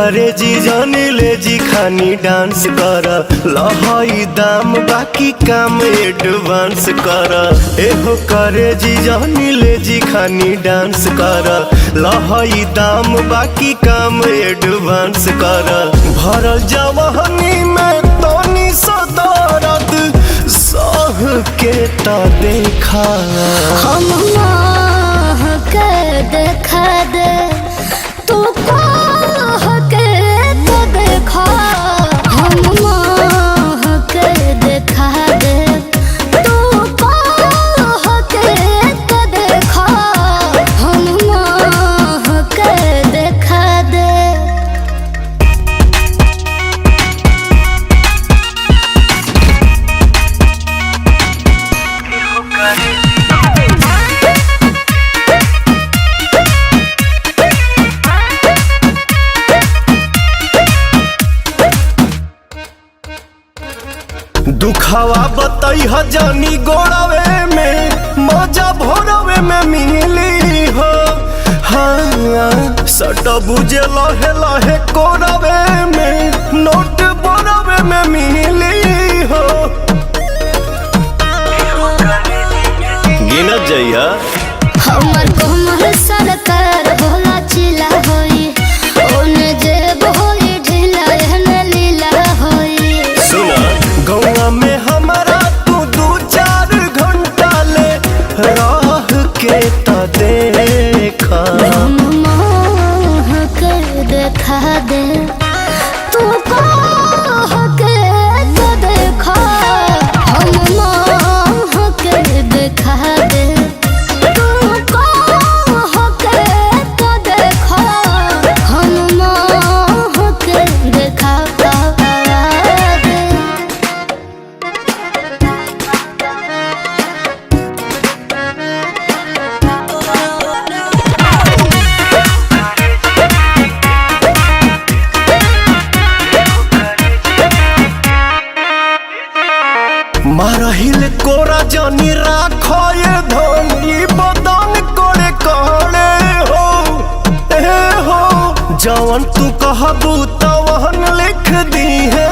करे जी जानी ले जी खानी डांस कर लहाई दाम बाकी काम एडवांस कर। एहो करे जी जानी ले जी खानी डांस कर लहाई दाम बाकी काम एडवांस कर। भरल जवानी में तनी सदरद सह के ता देखा हम के देखा दे तू के तो देखा। हम के देखा दे तू के तो देखा। हम के देखा दे। दुखावा बताई जानी गोड़ावे में मजा भोरवे में मिली हो। हाँ सट बुझे लहे लहे कोरवे में नोट बोरवे में मिली हो। गिनत जइया हमर कोमल सरकार भोला चिला होई ओने जेब होई ढीला एहने लीला होई। सुना गौआ में हमारा तू 2-4 घंटा ले राह के ता देखा। हम के देखा दे तू के तो देखा। हम के देखा दे तू के तो देखा। हम के देखा दे। मारहिल कोरा जानी राखो ये धनी बदन कोड़े कोड़े हो। ए हो जवन तू कहबू तवन लिख दी है।